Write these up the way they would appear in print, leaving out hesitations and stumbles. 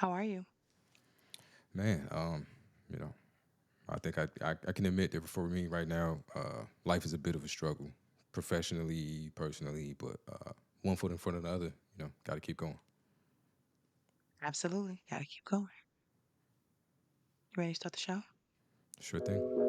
How are you? Man, you know, I think I can admit that for me right now, life is a bit of a struggle, professionally, personally, but one foot in front of the other. Got to keep going. Absolutely. Gotta keep going. You ready to start the show? Sure thing.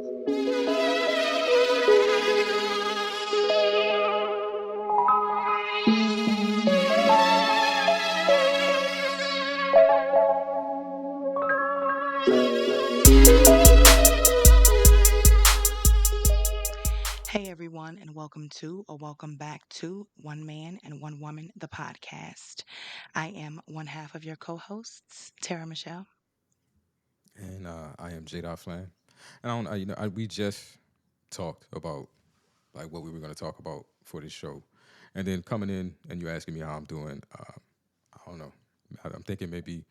Hey, everyone, and welcome to or welcome back to One Man and One Woman, the podcast. I am one half of your co hosts, Tara Michelle. And I am J. Flan, and I don't, we just talked about like what we were going to talk about for this show, and then coming in and you asking me how I'm doing. I don't know. I'm thinking maybe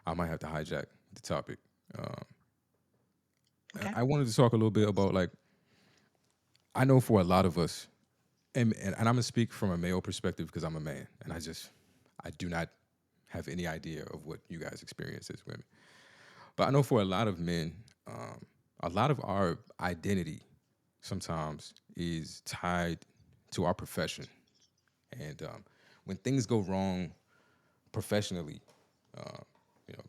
I might have to hijack the topic. Um, Okay. I wanted to talk a little bit about like I know for a lot of us, and I'm gonna speak from a male perspective because I'm a man, and I do not have any idea of what you guys experience as women. But I know for a lot of men, a lot of our identity sometimes is tied to our profession, and when things go wrong professionally,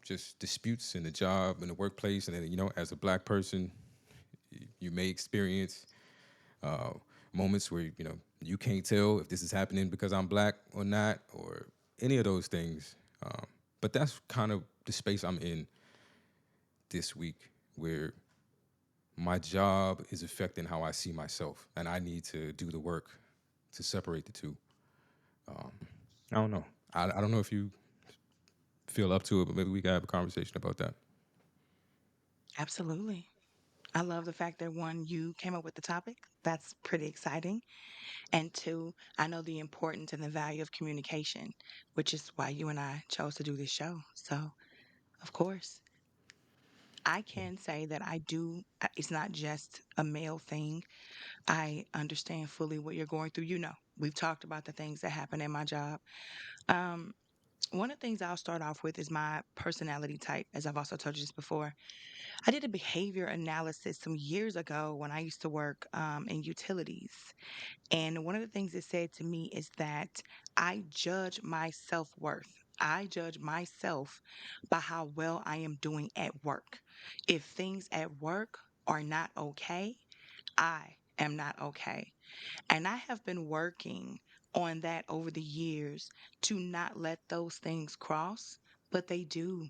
just disputes in the job in the workplace, and then as a black person, you may experience uh, moments where you can't tell if this is happening because I'm black or not, or any of those things. But that's kind of the space I'm in this week, where my job is affecting how I see myself, and I need to do the work to separate the two. I don't know. I don't know if you feel up to it, but maybe we can have a conversation about that. Absolutely. I love the fact that one, you came up with the topic. That's pretty exciting. And two, I know the importance and the value of communication, which is why you and I chose to do this show. So, of course. I can say that it's not just a male thing. I understand fully what you're going through. We've talked about the things that happen in my job. Um, one of the things I'll start off with is my personality type, as I've also told you this before. I did a behavior analysis some years ago when I used to work in utilities. And one of the things it said to me is that I judge my self worth. I judge myself by how well I am doing at work. If things at work are not okay, I am not okay. And I have been working on that over the years to not let those things cross, but they do.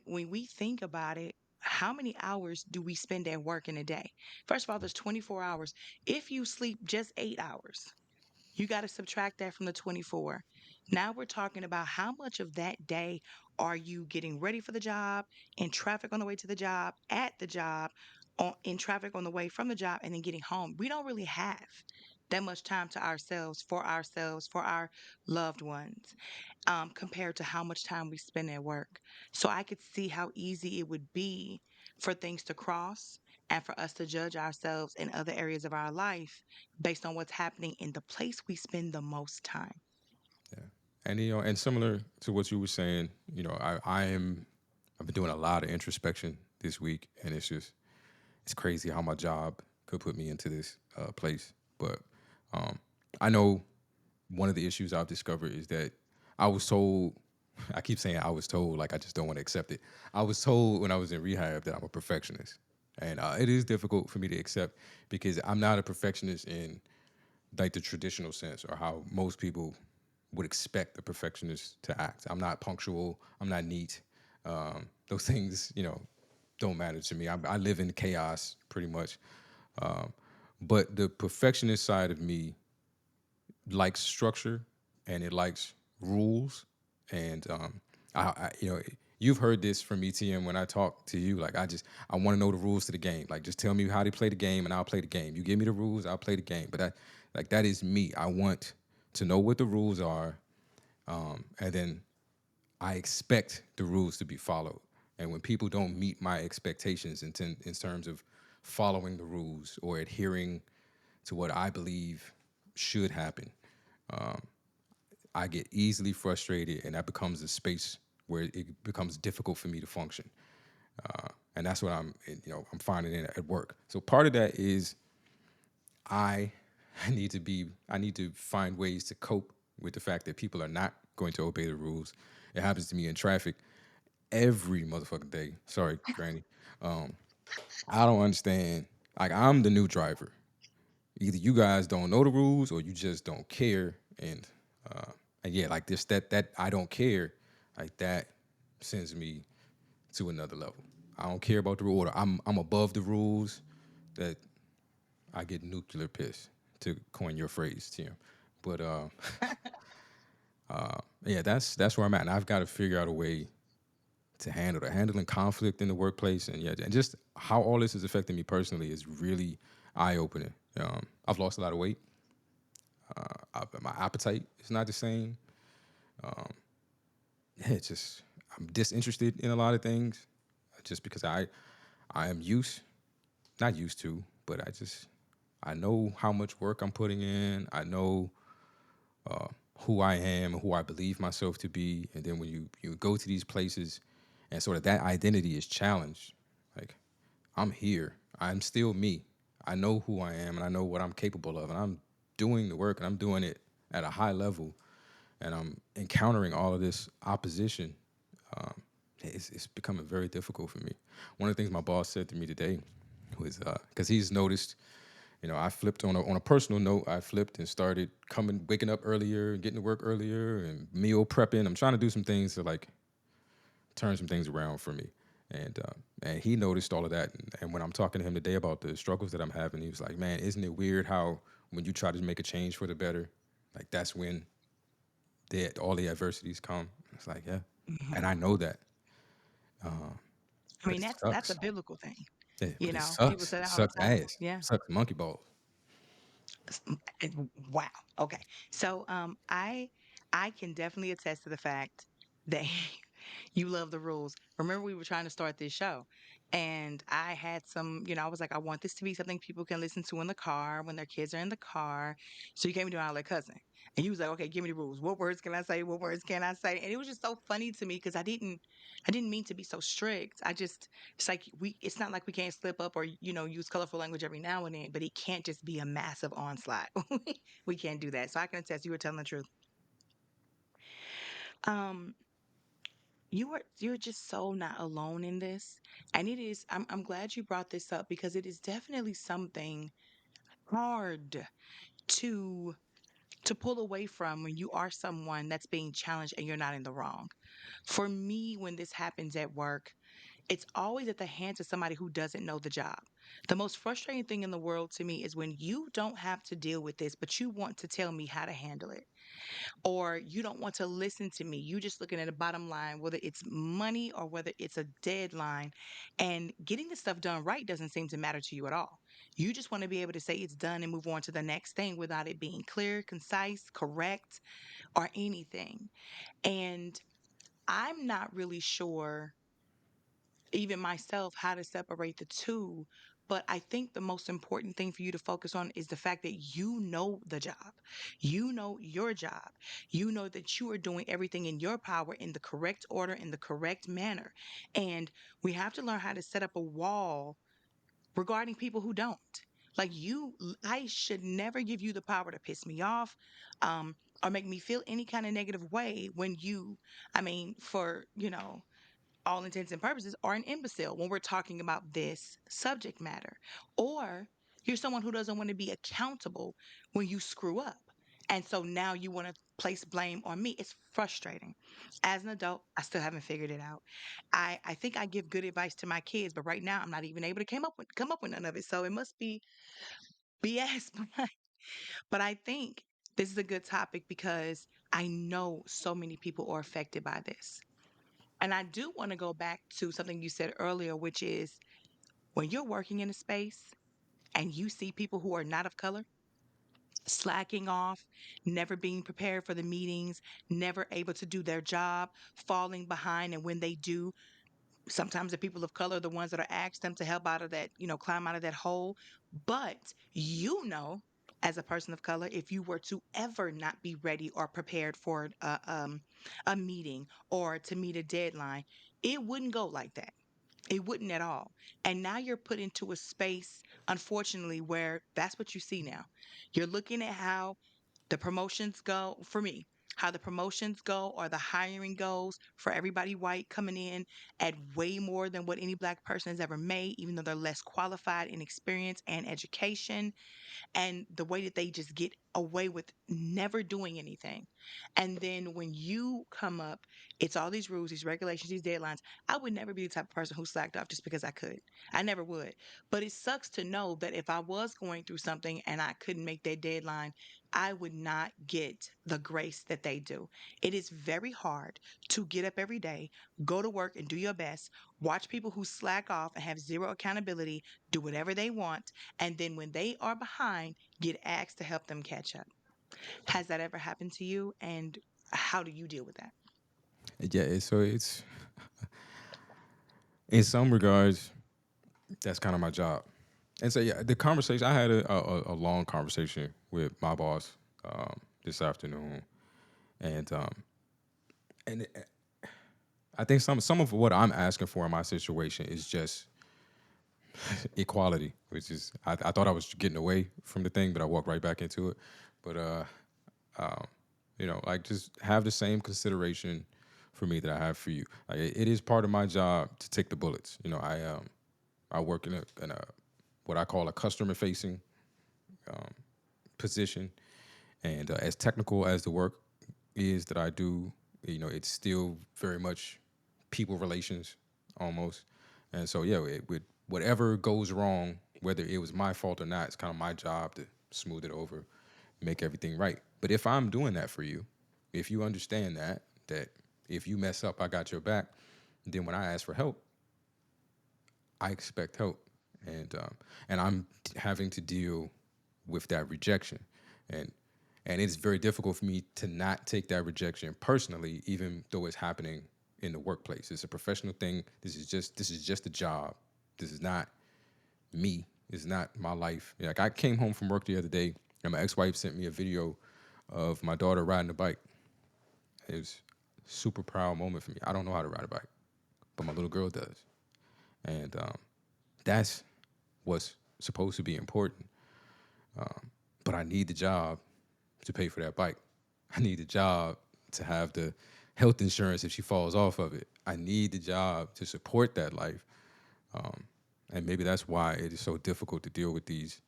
When we think about it, how many hours do we spend at work in a day? First of all, there's 24 hours. If you sleep just 8 hours, you got to subtract that from the 24. Now we're talking about how much of that day are you getting ready for the job, in traffic on the way to the job, at the job, in traffic on the way from the job, and then getting home. We don't really have that much time to ourselves, for our loved ones, compared to how much time we spend at work. So I could see how easy it would be for things to cross and for us to judge ourselves in other areas of our life based on what's happening in the place we spend the most time. Yeah. And and similar to what you were saying, I've been doing a lot of introspection this week, and it's crazy how my job could put me into this place. But um, I know one of the issues I've discovered is that I was told. I keep saying I was told, like I just don't want to accept it. I was told when I was in rehab that I'm a perfectionist, and it is difficult for me to accept because I'm not a perfectionist in like the traditional sense or how most people would expect a perfectionist to act. I'm not punctual. I'm not neat. Those things, don't matter to me. I live in chaos pretty much. But the perfectionist side of me likes structure and it likes rules. And you've heard this from me, TM, when I talk to you. Like I want to know the rules to the game. Like just tell me how to play the game, and I'll play the game. You give me the rules, I'll play the game. But that is me. I want to know what the rules are, and then I expect the rules to be followed. And when people don't meet my expectations in terms of following the rules or adhering to what I believe should happen, I get easily frustrated, and that becomes a space where it becomes difficult for me to function. And that's what I'm finding at work. So part of that is I I need to find ways to cope with the fact that people are not going to obey the rules. It happens to me in traffic every motherfucking day. Sorry, Granny. Um, I don't understand. Like I'm the new driver. Either you guys don't know the rules or you just don't care. And yeah, like this that I don't care, like that sends me to another level. I don't care about the rule order. I'm above the rules. That I get nuclear pissed, to coin your phrase, Tim. But yeah, that's where I'm at, and I've got to figure out a way to handle that. Handling conflict in the workplace, and yeah, and just how all this is affecting me personally is really eye opening. I've lost a lot of weight. My appetite is not the same. Yeah, it's just I'm disinterested in a lot of things, just because I am not used to, but I know how much work I'm putting in. I know who I am and who I believe myself to be. And then when you go to these places and sort of that identity is challenged, like I'm here. I'm still me. I know who I am and I know what I'm capable of. And I'm doing the work and I'm doing it at a high level. And I'm encountering all of this opposition. It's becoming very difficult for me. One of the things my boss said to me today was because he's noticed, I flipped on a personal note. I flipped and started waking up earlier, getting to work earlier, and meal prepping. I'm trying to do some things to like turn some things around for me. And he noticed all of that. And when I'm talking to him today about the struggles that I'm having, he was like, "Man, isn't it weird how when you try to make a change for the better, like that's when all the adversities come." It's like, yeah, Mhm. and I know that, I but mean, it that's a sucks. biblical thing. Yeah, but it People sucks. say It that all the sucks time. ass. Yeah. Sucks monkey balls. Wow. Okay. So I can definitely attest to the fact that you love the rules. Remember we were trying to start this show and I had some, I was like, I want this to be something people can listen to in the car when their kids are in the car. So you came to my like cousin. And you was like, okay, give me the rules. What words can I say? What words can I say? And it was just so funny to me because I didn't mean to be so strict. It's like it's not like we can't slip up or use colorful language every now and then, but it can't just be a massive onslaught. We can't do that. So I can attest you were telling the truth. Um, you're just so not alone in this. And it is I'm glad you brought this up because it is definitely something hard to to pull away from when you are someone that's being challenged and you're not in the wrong. For me, when this happens at work, it's always at the hands of somebody who doesn't know the job. The most frustrating thing in the world to me is when you don't have to deal with this, but you want to tell me how to handle it, or you don't want to listen to me. You just looking at a bottom line, whether it's money or whether it's a deadline. And getting the stuff done right doesn't seem to matter to you at all. You just want to be able to say it's done and move on to the next thing without it being clear, concise, correct, or anything. And I'm not really sure even myself how to separate the two. But I think the most important thing for you to focus on is the fact that you know the job. You know your job. You know that you are doing everything in your power in the correct order, in the correct manner. And we have to learn how to set up a wall regarding people who don't. Like I should never give you the power to piss me off, or make me feel any kind of negative way when I mean, for, all intents and purposes, are an imbecile when we're talking about this subject matter. Or you're someone who doesn't want to be accountable when you screw up. And so now you want to place blame on me. It's frustrating. As an adult, I still haven't figured it out. I think I give good advice to my kids, but right now I'm not even able to come up with none of it. So it must be BS. But I think this is a good topic because I know so many people are affected by this. And I do want to go back to something you said earlier, which is when you're working in a space and you see people who are not of color slacking off, never being prepared for the meetings, never able to do their job, falling behind. And when they do, sometimes the people of color are the ones that are asked them to help out of that, climb out of that hole. But you know as a person of color, if you were to ever not be ready or prepared for a meeting or to meet a deadline, it wouldn't go like that. It wouldn't at all. And now you're put into a space, unfortunately, where that's what you see now. You're looking at how the promotions go for me, how the promotions go or the hiring goes for everybody white coming in at way more than what any black person has ever made, even though they're less qualified in experience and education, and the way that they just get away with never doing anything. And then when you come up, it's all these rules, these regulations, these deadlines. I would never be the type of person who slacked off just because I could. I never would. But it sucks to know that if I was going through something and I couldn't make that deadline, I would not get the grace that they do. It is very hard to get up every day, go to work and do your best, watch people who slack off and have zero accountability do whatever they want, and then when they are behind, get asked to help them catch up. Has that ever happened to you? And how do you deal with that? Yeah, so it's in some regards that's kind of my job. And so yeah, the conversation I had a long conversation with my boss this afternoon, and I think some of what I'm asking for in my situation is just equality, which is I thought I was getting away from the thing, but I walked right back into it. But like just have the same consideration for me that I have for you. Like it is part of my job to take the bullets. I work in a what I call a customer facing position, and as technical as the work is that I do, it's still very much people relations almost. And so yeah, with whatever goes wrong, whether it was my fault or not, it's kind of my job to smooth it over, make everything right. But if I'm doing that for you, if you understand that if you mess up, I got your back, then when I ask for help, I expect help, and I'm having to deal with that rejection, and it's very difficult for me to not take that rejection personally, even though it's happening in the workplace. It's a professional thing. This is just a job. This is not me. It's not my life. Like I came home from work the other day, and my ex-wife sent me a video of my daughter riding a bike. It was a super proud moment for me. I don't know how to ride a bike, but my little girl does, and that's what's supposed to be important. But I need the job to pay for that bike. I need the job to have the health insurance if she falls off of it. I need the job to support that life. And maybe that's why it is so difficult to deal with these.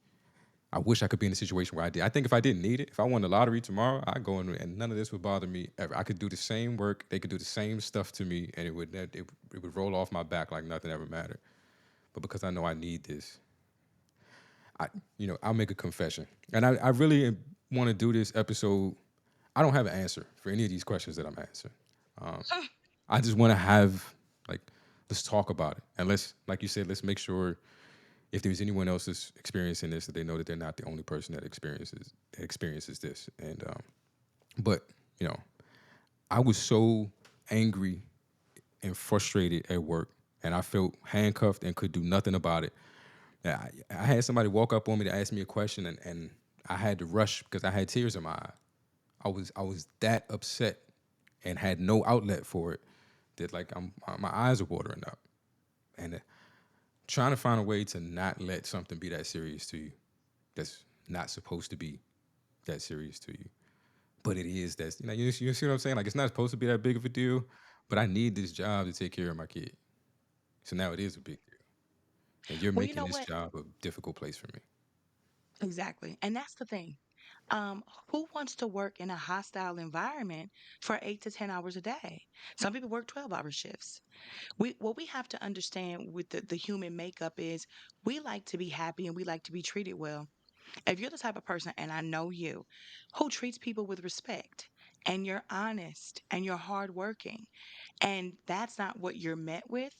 I wish I could be in a situation where I did. I think if I didn't need it, if I won the lottery tomorrow, I'd go in and none of this would bother me ever. I could do the same work. They could do the same stuff to me and it would roll off my back like nothing ever mattered. But because I know I need this, I'll make a confession. And I really want to do this episode. I don't have an answer for any of these questions that I'm answering. I just want to have like let's talk about it, and let's, like you said, let's make sure if there's anyone else that's experiencing this, that they know that they're not the only person that experiences this. And but you know, I was so angry and frustrated at work, and I felt handcuffed and could do nothing about it. Yeah, I had somebody walk up on me to ask me a question, and I had to rush because I had tears in my eye. I was that upset and had no outlet for it that like my eyes are watering up, and trying to find a way to not let something be that serious to you that's not supposed to be that serious to you, but it is. That's you see what I'm saying? Like it's not supposed to be that big of a deal, but I need this job to take care of my kid, so now it is a big deal, and you're Well, you making know this what? job a difficult place for me. Exactly. And that's the thing. Who wants to work in a hostile environment for 8 to 10 hours a day? Some people work 12-hour shifts. What we have to understand with the human makeup is we like to be happy and we like to be treated well. If you're the type of person, and I know you, who treats people with respect and you're honest and you're hardworking, and that's not what you're met with,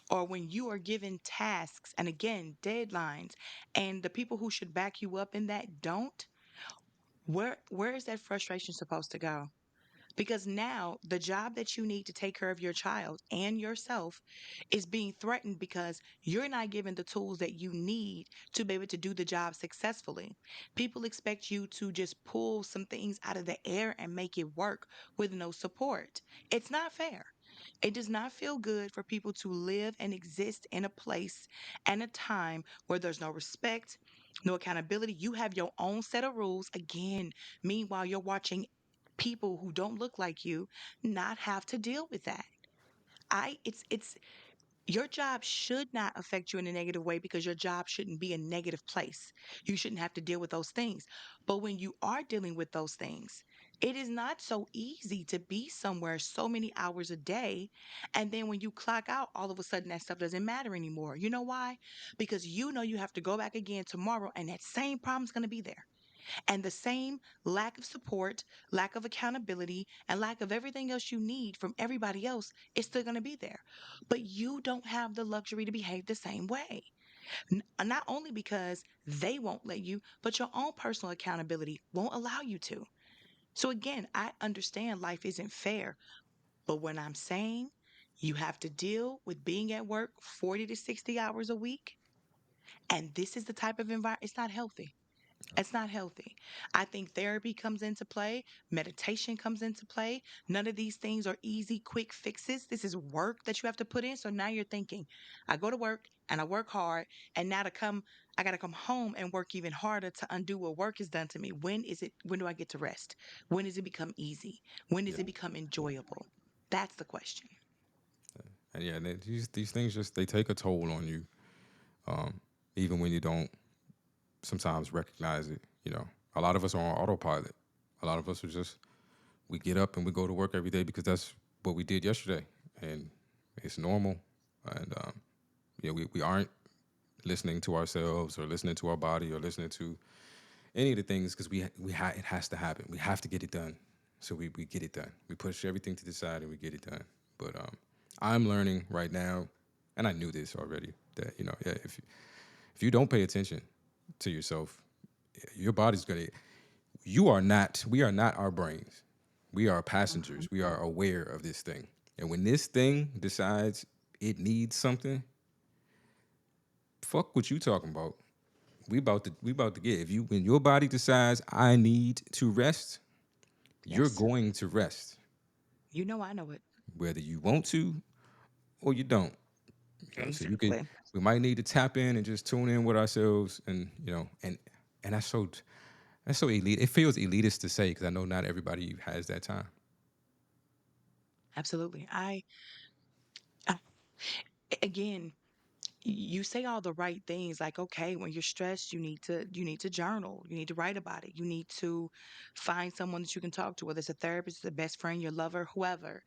or when you are given tasks and again, deadlines, and the people who should back you up in that don't, where is that frustration supposed to go? because now the job that you need to take care of your child and yourself is being threatened because you're not given the tools that you need to be able to do the job successfully. People expect you to just pull some things out of the air and make it work with no support. It's not fair. It does not feel good for people to live and exist in a place and a time where there's no respect, no accountability. You have your own set of rules. Again, meanwhile, you're watching people who don't look like you not have to deal with that. It's your job should not affect you in a negative way because your job shouldn't be a negative place. You shouldn't have to deal with those things. But when you are dealing with those things, it is not so easy to be somewhere so many hours a day. And then when you clock out, all of a sudden that stuff doesn't matter anymore. You know why? Because you know you have to go back again tomorrow and that same problem's going to be there. And the same lack of support, lack of accountability, and lack of everything else you need from everybody else is still going to be there. But you don't have the luxury to behave the same way. Not only because they won't let you, but your own personal accountability won't allow you to. So, again, I understand life isn't fair, but when I'm saying you have to deal with being at work 40 to 60 hours a week, and this is the type of environment, it's not healthy. It's not healthy. I think therapy comes into play, meditation comes into play. None of these things are easy, quick fixes. This is work that you have to put in. So now you're thinking, I go to work and I work hard, and now I got to come home and work even harder to undo what work has done to me. When do I get to rest? When does it become easy? When does Yeah. it become enjoyable? That's the question. And yeah, these things just they take a toll on you, even when you don't sometimes recognize it. You know, a lot of us are on autopilot. A lot of us are just we get up and we go to work every day because that's what we did yesterday, and it's normal. And yeah, we aren't listening to ourselves or listening to our body or listening to any of the things because it has to happen. We have to get it done, so we get it done. We push everything to the side and we get it done. But I'm learning right now, and I knew this already that yeah, if you don't pay attention to yourself, your body's gonna. You are not. We are not our brains. We are Mhm. passengers. We are aware of this thing, and when this thing decides it needs something, fuck what you talking about. We about to get. If you when your body decides I need to rest, you're Yes. going to rest, You know, I know it. whether you want to or you don't. So you could. Exactly. We might need to tap in and just tune in with ourselves, and and that's so elite. It feels elitist to say because I know not everybody has that time. Absolutely. I again, you say all the right things like, okay, when you're stressed, you need to journal, you need to write about it, you need to find someone that you can talk to, whether it's a therapist, a best friend, your lover, whoever.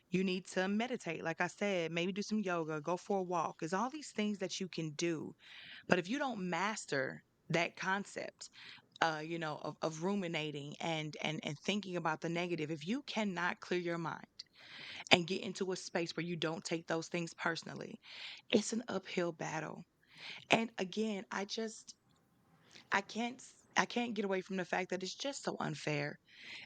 You need to meditate, like I said, maybe do some yoga, go for a walk. There's all these things that you can do, but if you don't master that concept, of ruminating and thinking about the negative, if you cannot clear your mind and get into a space where you don't take those things personally, it's an uphill battle. And again, I can't get away from the fact that it's just so unfair.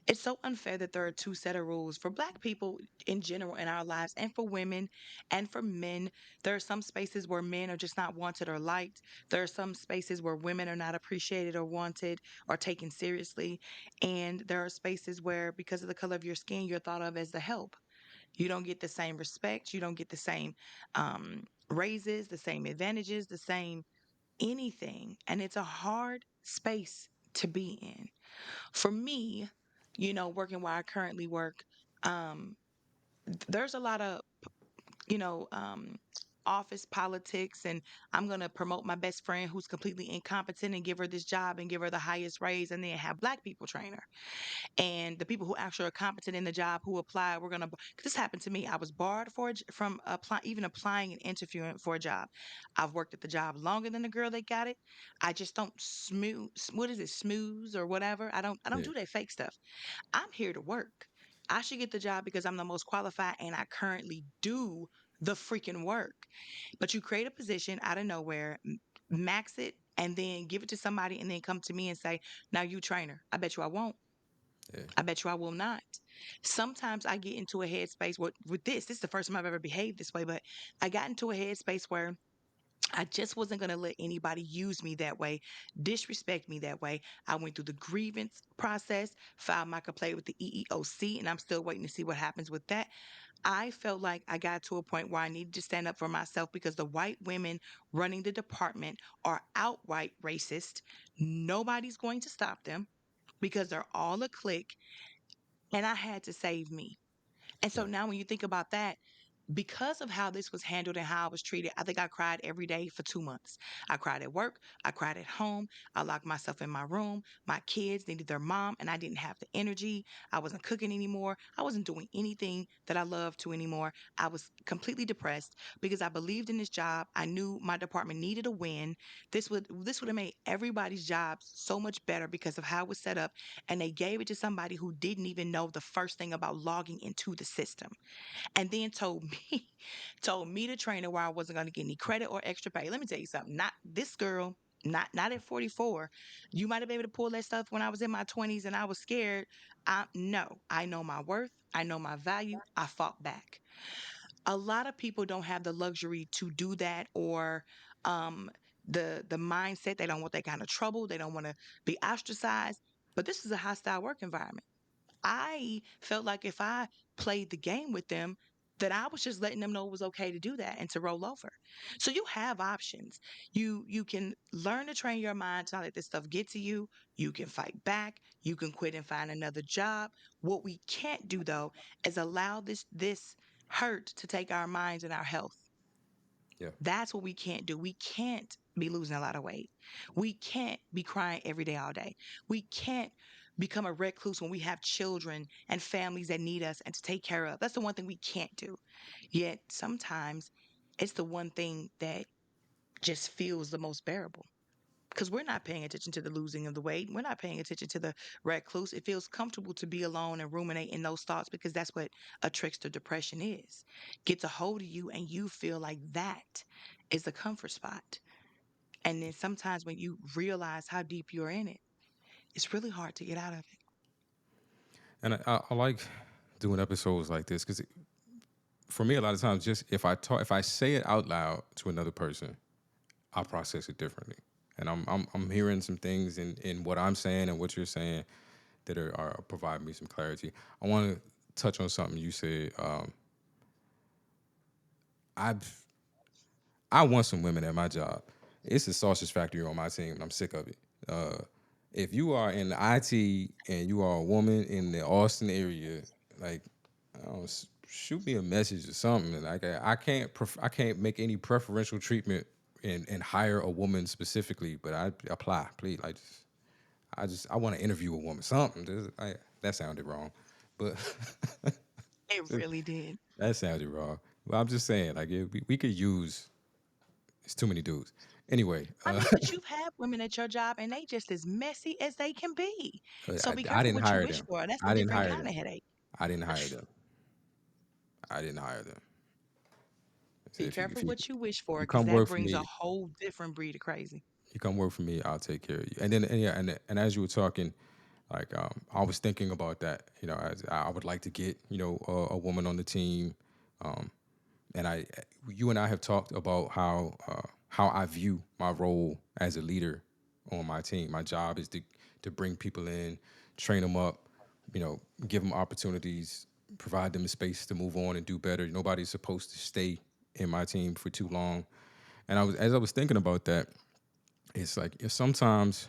It's so unfair that there are two set of rules for black people in general in our lives, and for women and for men. There are some spaces where men are just not wanted or liked. There are some spaces where women are not appreciated or wanted or taken seriously. And there are spaces where, because of the color of your skin, you're thought of as the help. You don't get the same respect. You don't get the same raises, the same advantages, the same anything. And it's a hard space to be in. For me, working where I currently work, um, there's a lot of, you know, um, office politics, and I'm going to promote my best friend who's completely incompetent and give her this job and give her the highest raise, and then have black people train her. And the people who actually are competent in the job who apply, we're gonna. This happened to me. I was barred from even applying and interviewing for a job. I've worked at the job longer than the girl that got it. I just don't smooth. What is it, smooth or whatever? I don't Yeah, do that fake stuff. I'm here to work. I should get the job because I'm the most qualified and I currently do the freaking work. But you create a position out of nowhere, max it, and then give it to somebody, and then come to me and say, "Now you trainer." I bet you I won't. Yeah. I bet you I will not. Sometimes I get into a headspace with this is the first time I've ever behaved this way, but I got into a headspace where I just wasn't going to let anybody use me that way, disrespect me that way. I went through the grievance process, filed my complaint with the EEOC, and I'm still waiting to see what happens with that. I felt like I got to a point where I needed to stand up for myself because the white women running the department are outright racist. Nobody's going to stop them because they're all a clique, and I had to save me. And so Yeah. now when you think about that, because of how this was handled and how I was treated, I think I cried every day for 2 months. I cried at work. I cried at home. I locked myself in my room. My kids needed their mom, and I didn't have the energy. I wasn't cooking anymore. I wasn't doing anything that I loved to anymore. I was completely depressed because I believed in this job. I knew my department needed a win. This would have made everybody's jobs so much better because of how it was set up, and they gave it to somebody who didn't even know the first thing about logging into the system and then told me told me to train her where I wasn't going to get any credit or extra pay. Let me tell you something. Not this girl, not at 44. You might have been able to pull that stuff when I was in my 20s and I was scared. No, I know my worth. I know my value. I fought back. A lot of people don't have the luxury to do that or um the mindset. They don't want that kind of trouble. They don't want to be ostracized. But this is a hostile work environment. I felt like if I played the game with them, that I was just letting them know it was okay to do that and to roll over. So you have options. You can learn to train your mind to not let this stuff get to you. You can fight back. You can quit and find another job. What we can't do though is allow this hurt to take our minds and our health. Yeah. That's what we can't do. We can't be losing a lot of weight. We can't be crying every day, all day. We can't become a recluse when we have children and families that need us and to take care of. That's the one thing we can't do. Yet sometimes it's the one thing that just feels the most bearable because we're not paying attention to the losing of the weight. We're not paying attention to the recluse. It feels comfortable to be alone and ruminate in those thoughts because that's what a trickster depression is. Gets a hold of you and you feel like that is the comfort spot. And then sometimes when you realize how deep you're in it, it's really hard to get out of it. And I like doing episodes like this because for me, a lot of times, just if I say it out loud to another person, I process it differently. And I'm hearing some things in what I'm saying and what you're saying that are providing me some clarity. I want to touch on something you said. I've I want some women at my job. It's a sausage factory on my team, and I'm sick of it. Uh, if you are in IT and you are a woman in the Austin area, like, I don't know, shoot me a message or something. Like, I can't make any preferential treatment and hire a woman specifically, but I apply, please. I want to interview a woman. Something. That sounded wrong, but It really did. that sounded wrong. Well, I'm just saying, like, we could use. It's too many dudes. Anyway, I mean, but you've had women at your job and they just as messy as they can be. So be I careful didn't what you hire wish them. for. That's a I didn't different hire kind them. of headache. I didn't hire them. I didn't hire them. So Be careful what you wish for you because come that work for brings a me, whole different breed of crazy. you come work for me, I'll take care of you. And then yeah, and as you were talking, like I was thinking about that. You know, I would like to get a woman on the team. And you and I have talked about how I view my role as a leader on my team. My job is to bring people in, train them up, give them opportunities, provide them the space to move on and do better. Nobody's supposed to stay in my team for too long. And as I was thinking about that, it's like sometimes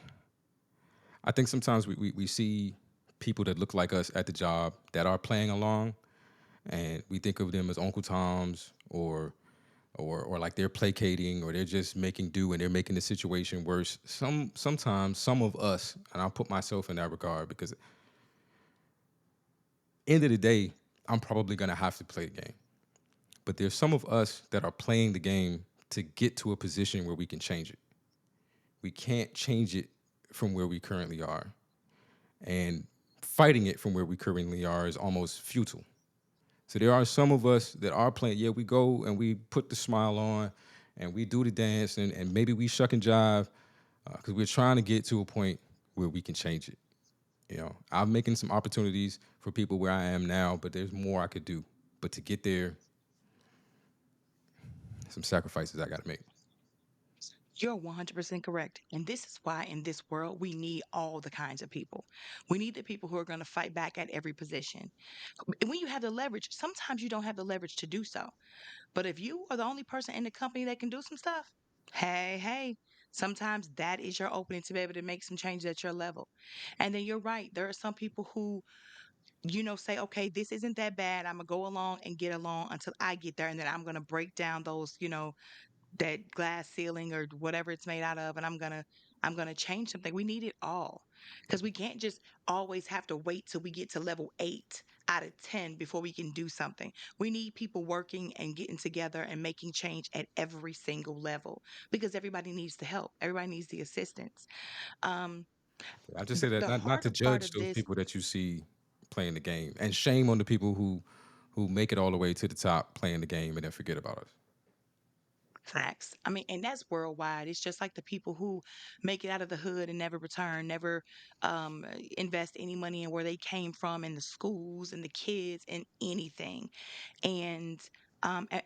I think sometimes we see people that look like us at the job that are playing along, and we think of them as Uncle Toms or like they're placating or they're just making do and they're making the situation worse. Sometimes some of us, and I'll put myself in that regard because end of the day, I'm probably gonna have to play the game. But there's some of us that are playing the game to get to a position where we can change it. We can't change it from where we currently are. And fighting it from where we currently are is almost futile. So there are some of us that are playing. Yeah, we go and we put the smile on and we do the dance and maybe we shuck and jive because we're trying to get to a point where we can change it. I'm making some opportunities for people where I am now, but there's more I could do. But to get there, some sacrifices I got to make. You're 100% correct. And this is why in this world, we need all the kinds of people. We need the people who are going to fight back at every position. And when you have the leverage, sometimes you don't have the leverage to do so. But if you are the only person in the company that can do some stuff, hey, sometimes that is your opening to be able to make some changes at your level. And then you're right. There are some people who, say, okay, this isn't that bad. I'm going to go along and get along until I get there. And then I'm going to break down those, that glass ceiling or whatever it's made out of, and I'm gonna change something. We need it all because we can't just always have to wait till we get to level 8 out of 10 before we can do something. We need people working and getting together and making change at every single level because everybody needs the help, everybody needs the assistance. um I just the, say that the not to harder part judge of those this. people that you see playing the game, and shame on the people who make it all the way to the top playing the game and then forget about us. Facts. I mean, and that's worldwide. It's just like the people who make it out of the hood and never return, never invest any money in where they came from, in the schools and the kids and anything. And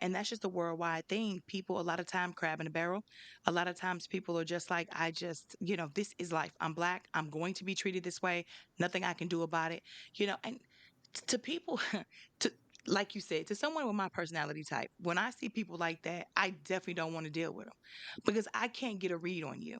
that's just a worldwide thing. People a lot of time crab in a barrel. A lot of times people are just like, I just, this is life. I'm black. I'm going to be treated this way. Nothing I can do about it. And to people, to like you said, to someone with my personality type, when I see people like that, I definitely don't want to deal with them because I can't get a read on you.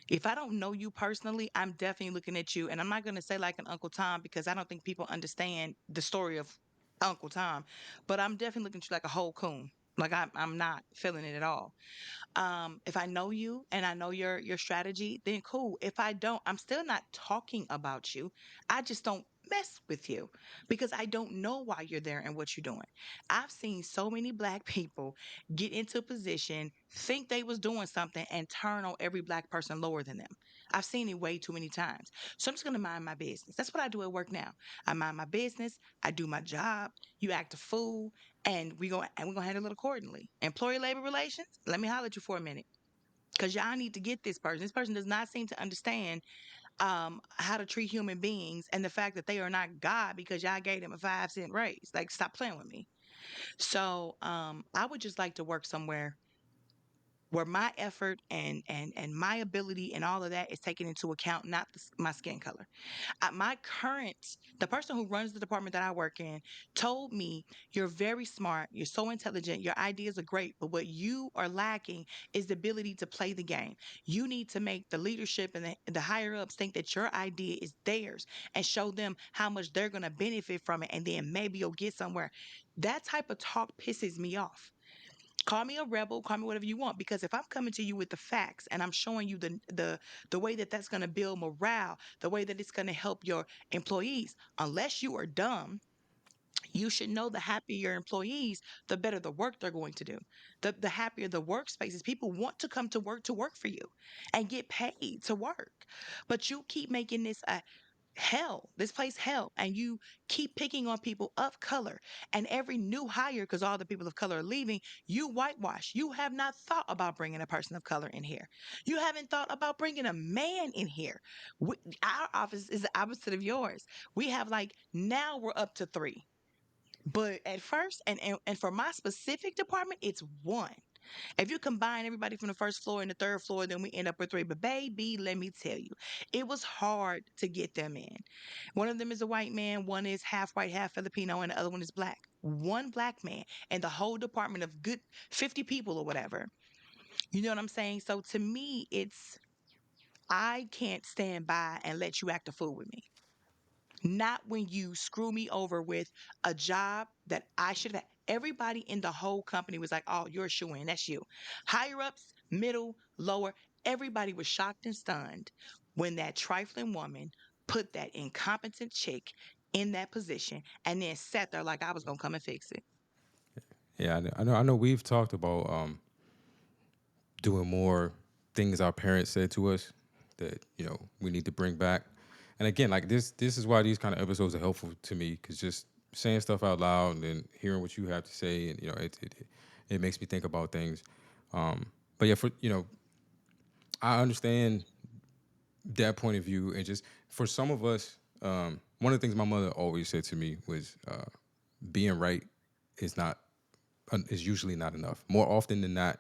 If I don't know you personally, I'm definitely looking at you, and I'm not going to say like an Uncle Tom because I don't think people understand the story of Uncle Tom, but I'm definitely looking at you like a whole coon. Like I'm not feeling it at all. If I know you and I know your strategy, then cool. If I don't, I'm still not talking about you. I just don't mess with you because I don't know why you're there and what you're doing. I've seen so many black people get into a position, think they was doing something, and turn on every black person lower than them. I've seen it way too many times. So I'm just gonna mind my business. That's what I do at work now. I mind my business, I do my job, you act a fool, and we're gonna handle it accordingly. Employee labor relations, let me holler at you for a minute. Cause y'all need to get this person. This person does not seem to understand how to treat human beings and the fact that they are not God because y'all gave them a 5 cent raise. Like, stop playing with me. So I would just like to work somewhere where my effort and my ability and all of that is taken into account, not my skin color. My current, the person who runs the department that I work in, told me, "You're very smart. You're so intelligent. Your ideas are great. But what you are lacking is the ability to play the game. You need to make the leadership and the higher ups think that your idea is theirs and show them how much they're going to benefit from it. And then maybe you'll get somewhere." That type of talk pisses me off. Call me a rebel, call me whatever you want, because if I'm coming to you with the facts and I'm showing you the way that that's going to build morale, the way that it's going to help your employees, unless you are dumb, you should know the happier your employees, the better the work they're going to do. The happier the workspaces. People want to work for you and get paid to work. But you keep making this a hell, this place hell, and you keep picking on people of color. And every new hire, because all the people of color are leaving, you whitewash. You have not thought about bringing a person of color in here. You haven't thought about bringing a man in here. we, our office is the opposite of yours. We have, like, now we're up to three, but at first, and for my specific department, it's one. If you combine everybody from the first floor and the third floor, then we end up with three. But baby, let me tell you, it was hard to get them in. One of them is a white man, one is half white, half Filipino, and the other one is black. One black man and the whole department of good 50 people or whatever. You know what I'm saying? So to me, it's, I can't stand by and let you act a fool with me. Not when you screw me over with a job that I should have. Everybody in the whole company was like, "Oh, you're a shoo-in. That's you." Higher ups, middle, lower, everybody was shocked and stunned when that trifling woman put that incompetent chick in that position and then sat there like I was gonna come and fix it. Yeah, I know. We've talked about doing more things our parents said to us that we need to bring back. And again, like this is why these kind of episodes are helpful to me because just saying stuff out loud and then hearing what you have to say, and it makes me think about things. But yeah, for I understand that point of view, and just for some of us. One of the things my mother always said to me was, being right is not is usually not enough. More often than not,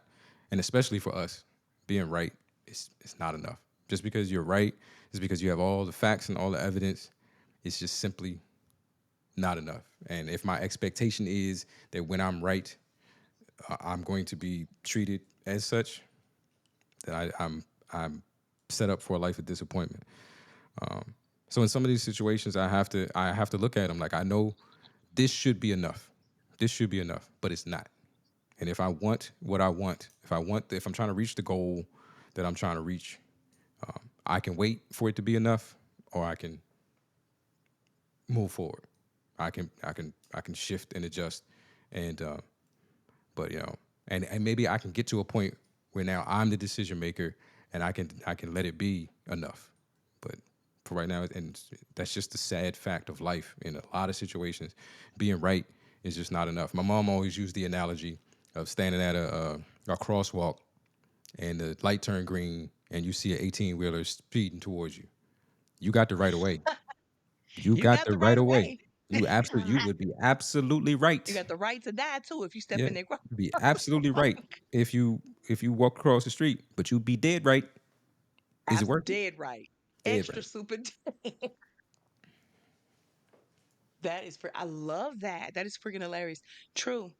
and especially for us, being right is not enough. Just because you're right is because you have all the facts and all the evidence. It's just simply not enough. And if my expectation is that when I'm right, I'm going to be treated as such, then I'm set up for a life of disappointment. So in some of these situations, I have to look at them like I know this should be enough. This should be enough, but it's not. And if I want what I want, if I'm trying to reach the goal that I'm trying to reach, I can wait for it to be enough, or I can move forward. I can shift and adjust, and but and maybe I can get to a point where now I'm the decision maker, and I can let it be enough. But for right now, and that's just the sad fact of life. In a lot of situations, being right is just not enough. My mom always used the analogy of standing at a crosswalk and the light turned green and you see an 18 wheeler speeding towards you. You got the right of way. You You got got the the right right of of way. way. You would be absolutely You right. got the right to die too if you step Yeah, in there. you'd be absolutely right if you walk across the street, but you be dead right. Is it Abs worth it? dead right. Dead Extra right. super. That is for I love that. That is freaking hilarious. True.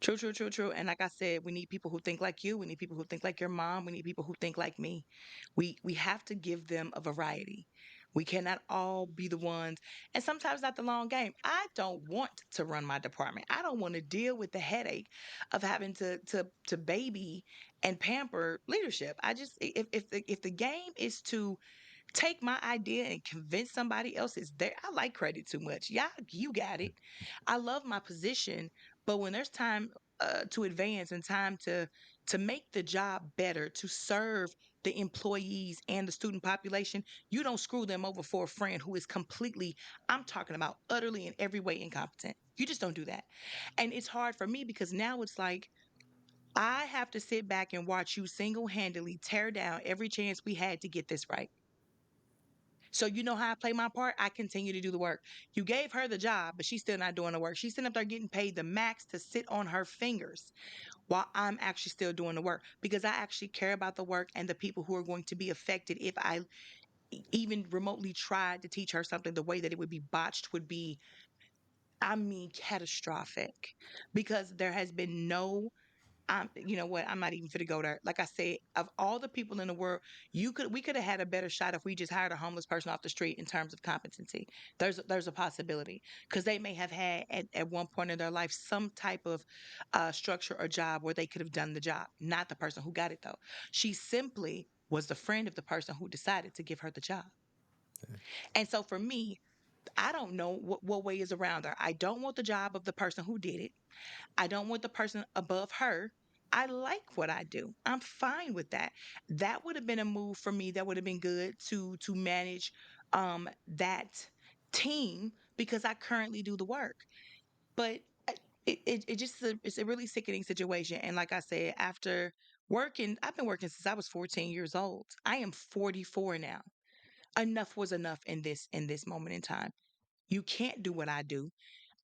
True, true, true, true. And like I said, we need people who think like you. We need people who think like your mom. We need people who think like me. We have to give them a variety. We cannot all be the ones. And sometimes not the long game. I don't want to run my department. I don't want to deal with the headache of having to baby and pamper leadership. I just if the game is to take my idea and convince somebody else it's there. I like credit too much. Yeah, you got it. I love my position, but when there's time to advance and time to make the job better, to serve the employees and the student population, you don't screw them over for a friend who is completely, I'm talking about utterly in every way incompetent. You just don't do that. And it's hard for me because now it's like I have to sit back and watch you single handedly tear down every chance we had to get this right. So you know how I play my part? I continue to do the work. You gave her the job, but she's still not doing the work. She's sitting up there getting paid the max to sit on her fingers while I'm actually still doing the work because I actually care about the work and the people who are going to be affected if I even remotely tried to teach her something the way that it would be botched would be, I mean, catastrophic because there has been no you know what? I'm not even finna go there. Like I said, of all the people in the world, we could have had a better shot if we just hired a homeless person off the street in terms of competency. There's a possibility because they may have had at one point in their life some type of structure or job where they could have done the job. Not the person who got it though. She simply was the friend of the person who decided to give her the job. And so for me, I don't know what way is around her. I don't want the job of the person who did it. I don't want the person above her. I like what I do. I'm fine with that. That would have been a move for me that would have been good to manage that team because I currently do the work. But it just it's a really sickening situation. And like I said, after working, I've been working since I was 14 years old. I am 44 now. Enough was enough in this moment in time. You can't do what I do.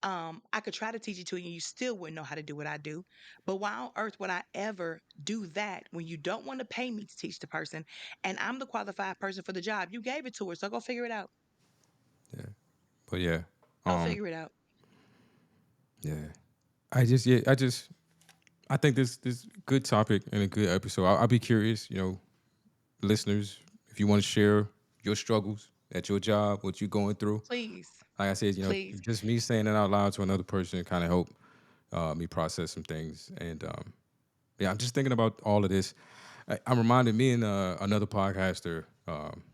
I could try to teach it to you, and you still wouldn't know how to do what I do. But why on earth would I ever do that when you don't want to pay me to teach the person and I'm the qualified person for the job? You gave it to her, so go figure it out. Yeah. But yeah. Go Um. figure it out. Yeah. I think this good topic and a good episode. I'll be curious. Listeners, if you want to share your struggles at your job, what you're going through. Please, Like I said, please. just me saying it out loud to another person kind of help me process some things. And yeah, I'm just thinking about all of this. I'm reminded me and another podcaster,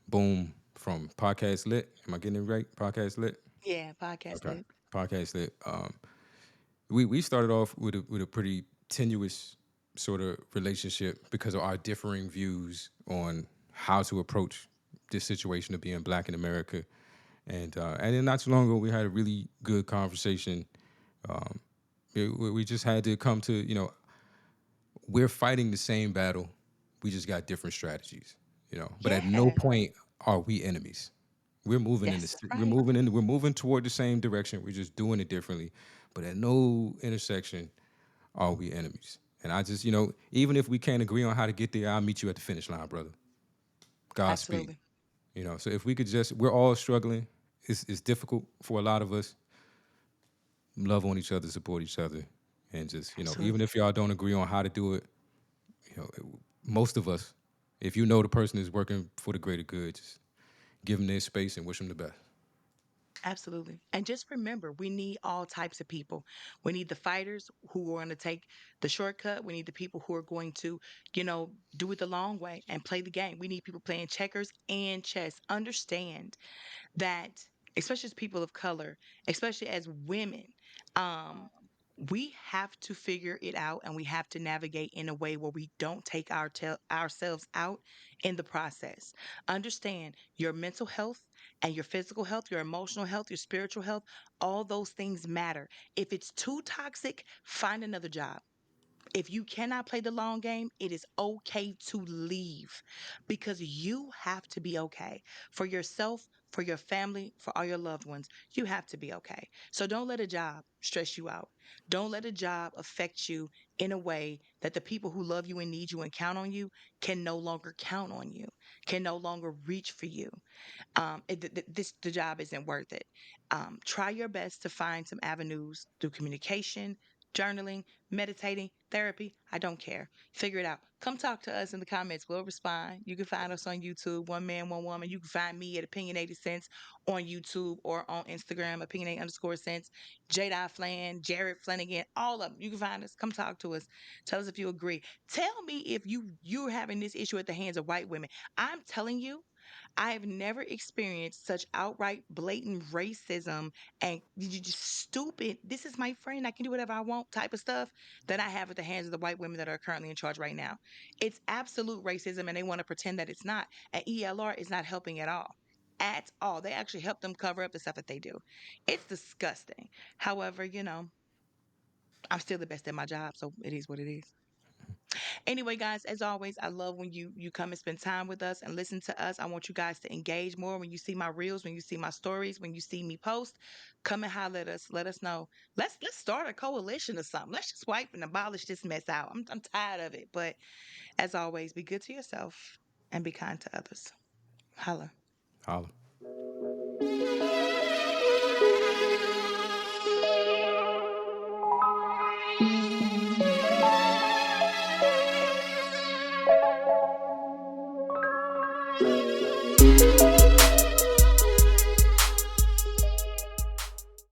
Boom from Podcast Lit. Am I getting it right? Podcast Lit. Yeah, podcast Okay, lit. Podcast Lit. We started off with a pretty tenuous sort of relationship because of our differing views on how to approach this situation of being black in America. And then not too long ago, we had a really good conversation. We just had to come to, we're fighting the same battle. We just got different strategies. But at no Yeah. point are we enemies. We're moving in Yes, this. that's right. We're moving toward the same direction. We're just doing it differently. But at no intersection are we enemies. And I just, even if we can't agree on how to get there, I'll meet you at the finish line, brother. Godspeed. Absolutely. So if we could just, we're all struggling. It's difficult for a lot of us. Love on each other, support each other, and just, even Absolutely. if y'all don't agree on how to do it, you know, most of us, if you know the person is working for the greater good, just give them their space and wish them the best. Absolutely. And just remember, we need all types of people. We need the fighters who are going to take the shortcut. We need the people who are going to, do it the long way and play the game. We need people playing checkers and chess. Understand that, especially as people of color, especially as women, um, we have to figure it out and we have to navigate in a way where we don't take ourselves out in the process. Understand your mental health and your physical health, your emotional health, your spiritual health, all those things matter. If it's too toxic, find another job. If you cannot play the long game, it is okay to leave because you have to be okay for yourself, for your family, for all your loved ones. You have to be okay. So don't let a job stress you out. Don't let a job affect you in a way that the people who love you and need you and count on you can no longer count on you, can no longer reach for you. The job isn't worth it. Try your best to find some avenues through communication, journaling, meditating, therapy. I don't care. Figure it out. Come talk to us in the comments. We'll respond. You can find us on YouTube, One Man, One Woman. You can find me at Opinionated Sense on YouTube or on Instagram, Opinionated_Sense, Jada Flan, Jared Flanagan, all of them. You can find us. Come talk to us. Tell us if you agree. Tell me if you're having this issue at the hands of white women. I'm telling you, I have never experienced such outright blatant racism and you just stupid, this is my friend, I can do whatever I want type of stuff that I have at the hands of the white women that are currently in charge right now. It's absolute racism and they want to pretend that it's not. And ELR is not helping at all. At all. They actually help them cover up the stuff that they do. It's disgusting. However, I'm still the best at my job, so it is what it is. Anyway, guys, as always, I love when you come and spend time with us and listen to us. I want you guys to engage more when you see my reels, when you see my stories, when you see me post. Come and holler at us. Let us know. Let's start a coalition or something. Let's just wipe and abolish this mess out. I'm tired of it. But as always, be good to yourself and be kind to others. Holla. Holla.